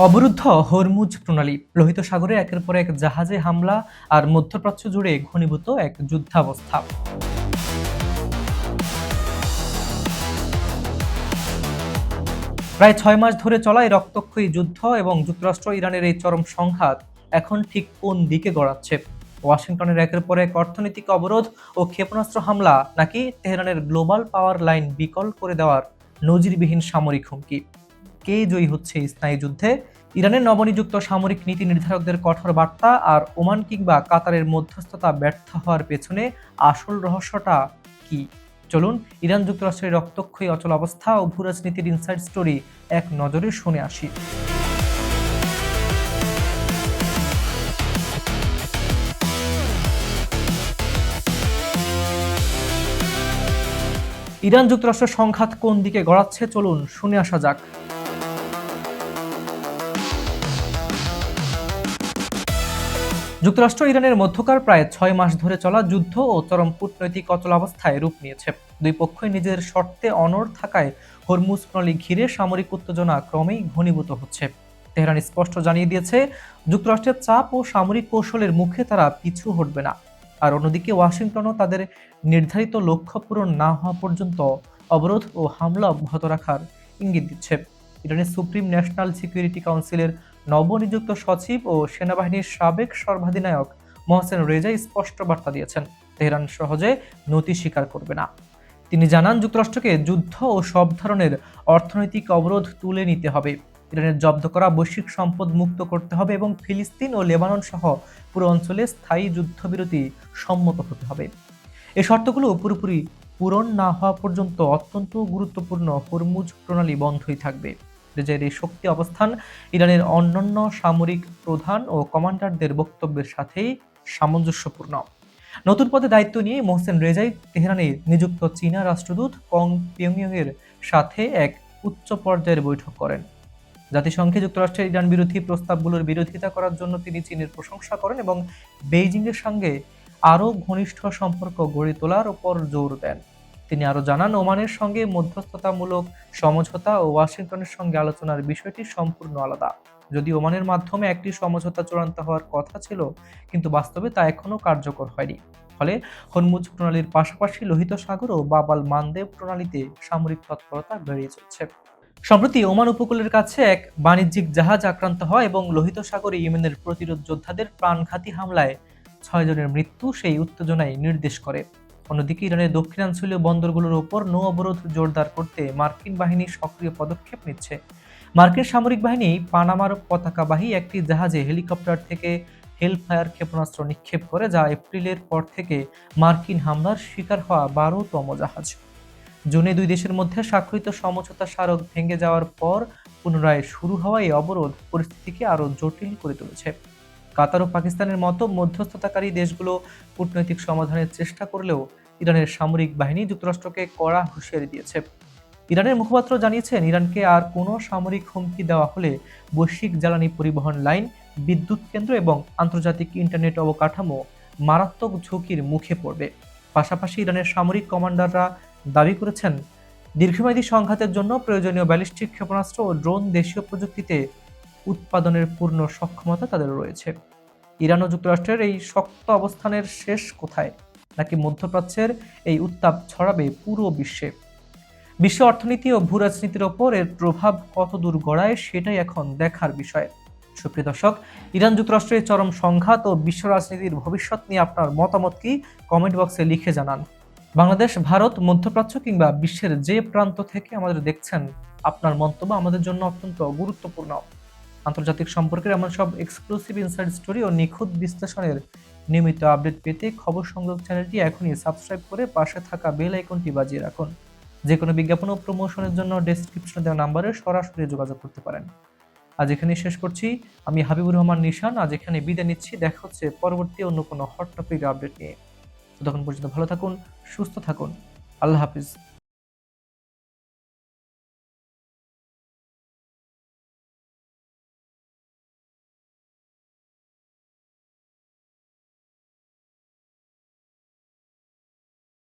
অবরুদ্ধ হরমুজ প্রণালী, লোহিত সাগরে একের পর এক জাহাজে হামলা আর মধ্যপ্রাচ্য জুড়ে ঘনীভূত এক যুদ্ধাবস্থা। প্রায় 6 মাস ধরে চলা এই রক্তক্ষয়ী যুদ্ধ এবং যুক্তরাষ্ট্র ইরানের এই চরম সংঘাত এখন ঠিক কোন দিকে গড়াচ্ছে? ওয়াশিংটনের একের পর এক অর্থনৈতিক অবরোধ ও ক্ষেপণাস্ত্র হামলা, নাকি তেহরানের গ্লোবাল পাওয়ার লাইন বিকল করে দেওয়ার নজিরবিহীন সামরিক হুমকি? কে জয়ী হচ্ছে এই স্নায়ু যুদ্ধে? ইরানের নবনিযুক্ত সামরিক নীতি নির্ধারকদের কঠোর বার্তা আর ওমান কিংবা কাতারের মধ্যস্থতা ব্যর্থ হওয়ার পেছনে আসল রহস্যটা কি? চলুন ইরান যুক্তরাষ্ট্রের রক্তক্ষয়ী অচল অবস্থা ও ভূরাজনীতির ইনসাইড স্টোরি এক নজরে শুনে আসি। ইরান যুক্তরাষ্ট্রের সংঘাত কোন দিকে গড়াচ্ছে, চলুন শুনে আসা যাক। যুক্তরাষ্ট্র ইরানের মধ্যকার প্রায় 6 মাস ধরে চলা যুদ্ধ ও চরম কূটনৈতিক অচলাবস্থায় রূপ নিয়েছে। দুই পক্ষই নিজের শর্তে অনড় থাকায় হরমুজ প্রণালী ঘিরে সামরিক উত্তেজনা ক্রমেই ঘনীভূত হচ্ছে। তেহরান স্পষ্ট জানিয়ে দিয়েছে, যুক্তরাষ্ট্রের চাপ ও সামরিক কৌশলের মুখে তারা পিছু হটবে না। আর অন্যদিকে ওয়াশিংটনও তাদের নির্ধারিত লক্ষ্য পূরণ না হওয়া পর্যন্ত অবরোধ ও হামলা অব্যাহত রাখার ইঙ্গিত দিচ্ছে। ইরানের সুপ্রিম ন্যাশনাল সিকিউরিটি কাউন্সিলের নবনিযুক্ত সচিব ও সেনাবাহিনীর সাবেক সর্বাধিনায়ক মোহসেন রেজাই স্পষ্ট বার্তা দিয়েছেন, তেহরান সহজে নতি স্বীকার করবে না। তিনি জানান, যুক্তরাষ্ট্রকে যুদ্ধ ও সব ধরনের অর্থনৈতিক অবরোধ তুলে নিতে হবে, ইরানের জব্দ করা বৈশ্বিক সম্পদ মুক্ত করতে হবে এবং ফিলিস্তিন ও লেবানন সহ পুরো অঞ্চলে স্থায়ী যুদ্ধবিরতি সম্মত হতে হবে। এই শর্তগুলো পুরোপুরি পূরণ না হওয়া পর্যন্ত অত্যন্ত গুরুত্বপূর্ণ হরমুজ প্রণালী বন্ধই থাকবে। রেজাইয়ের এই শক্তি অবস্থান ইরানের অন্যান্য সামরিক প্রধান ও কমান্ডারদের বক্তব্যের সাথেই সামঞ্জস্যপূর্ণ। নতুন পদে দায়িত্ব নিয়ে মোহসেন রেজাই তেহরানে নিযুক্ত চীনা রাষ্ট্রদূত কং পিয়ংইয়ং এর সাথে এক উচ্চ পর্যায়ের বৈঠক করেন। জাতিসংঘে যুক্তরাষ্ট্রের ইরান বিরোধী প্রস্তাবগুলোর বিরোধিতা করার জন্য তিনি চীনের প্রশংসা করেন এবং বেইজিং এর সঙ্গে আরও ঘনিষ্ঠ সম্পর্ক গড়ে তোলার উপর জোর দেন। তিনি আরও জানান, ওমানের সঙ্গে মধ্যস্থতামূলক সমঝোতা ও ওয়াশিংটনের সঙ্গে আলোচনার বিষয়টি সম্পূর্ণ আলাদা। যদি ওমানের মাধ্যমে একটি সমঝোতা চূড়ান্ত হওয়ার কথা ছিল, কিন্তু বাস্তবে তা এখনো কার্যকর হয়নি। ফলে হরমুজ প্রণালীর পাশাপাশি লোহিত সাগর ও বাব আল মানদেব প্রণালীতে সামরিক তৎপরতা বেড়ে চলছে। সম্প্রতি ওমান উপকূলের কাছে এক বাণিজ্যিক জাহাজ আক্রান্ত হয় এবং লোহিত সাগরে ইয়েমেনের প্রতিরোধ যোদ্ধাদের প্রাণঘাতী হামলায় 6 জনের মৃত্যু সেই উত্তেজনায় নির্দেশ করে। অন্যদিকে ইরানের দক্ষিণাঞ্চলীয় বন্দরগুলোর ওপর নৌ অবরোধ জোরদার করতে মার্কিন বাহিনী সক্রিয় পদক্ষেপ নিচ্ছে। মার্কিন সামরিক বাহিনী পানামার পতাকাবাহী একটি জাহাজে হেলিকপ্টার থেকে হেলফায়ার ক্ষেপণাস্ত্র নিক্ষেপ করে, যা এপ্রিলের পর থেকে মার্কিন হামলার শিকার হওয়া 12তম জাহাজ। জুনে দুই দেশের মধ্যে স্বাক্ষরিত সমঝোতা স্মারক ভেঙে যাওয়ার পর পুনরায় শুরু হওয়া এই অবরোধ পরিস্থিতিকে আরও জটিল করে তুলেছে। কাতার ও পাকিস্তানের মতো মধ্যস্থতাকারী দেশগুলো কূটনৈতিক সমাধানের চেষ্টা করলেও ইরানের সামরিক বাহিনী যুক্তরাষ্ট্রকে কড়া হুঁশিয়ারি দিয়েছে। ইরানের মুখপাত্র জানিয়েছেন, ইরানকে আর কোনো সামরিক হুমকি দেওয়া হলে বৈশ্বিক জ্বালানি পরিবহন লাইন, বিদ্যুৎ কেন্দ্র এবং আন্তর্জাতিক ইন্টারনেট অবকাঠামো মারাত্মক ঝুঁকির মুখে পড়বে। পাশাপাশি ইরানের সামরিক কমান্ডাররা দাবি করেছেন, দীর্ঘমেয়াদী সংঘাতের জন্য প্রয়োজনীয় ব্যালিস্টিক ক্ষেপণাস্ত্র ও ড্রোন দেশীয় প্রযুক্তিতে উৎপাদনের পূর্ণ সক্ষমতা তাদের রয়েছে। ইরান ও যুক্তরাষ্ট্রের এই শক্ত অবস্থানের শেষ কোথায়, নাকি মধ্যপ্রাচ্যের এই উত্তাপ ছড়াবে পুরো বিশ্বে? বিশ্ব অর্থনীতি ও ভূরাজনীতির ওপর এর প্রভাব কতদূর গড়ায়, সেটাই এখন দেখার বিষয়। সুপ্রিয় দর্শক, ইরান যুক্তরাষ্ট্রের চরম সংঘাত ও বিশ্ব রাজনীতির ভবিষ্যৎ নিয়ে আপনার মতামত কি, কমেন্ট বক্সে লিখে জানান। বাংলাদেশ, ভারত, মধ্যপ্রাচ্য কিংবা বিশ্বের যে প্রান্ত থেকে আমাদের দেখছেন, আপনার মন্তব্য আমাদের জন্য অত্যন্ত গুরুত্বপূর্ণ। আন্তর্জাতিক সম্পর্কের এমন সব এক্সক্লুসিভ ইনসাইড স্টোরি ও নিখুঁত বিশ্লেষণের নিয়মিত আপডেট পেতে খবর সংযোগ চ্যানেলটি এখনই সাবস্ক্রাইব করে পাশে থাকা বেল আইকনটি বাজিয়ে রাখুন। যে কোনো বিজ্ঞাপন ও প্রমোশনের জন্য ডেসক্রিপশনে দেওয়া নাম্বারে সরাসরি যোগাযোগ করতে পারেন। আজ এখানে শেষ করছি। আমি হাবিবুর রহমান নিশান আজ এখানে বিদায় নিচ্ছি। দেখা হচ্ছে পরবর্তী অন্য কোনো হট টপিক আপডেট নিয়ে। ততক্ষণ পর্যন্ত ভালো থাকুন, সুস্থ থাকুন। আল্লাহ হাফিজ।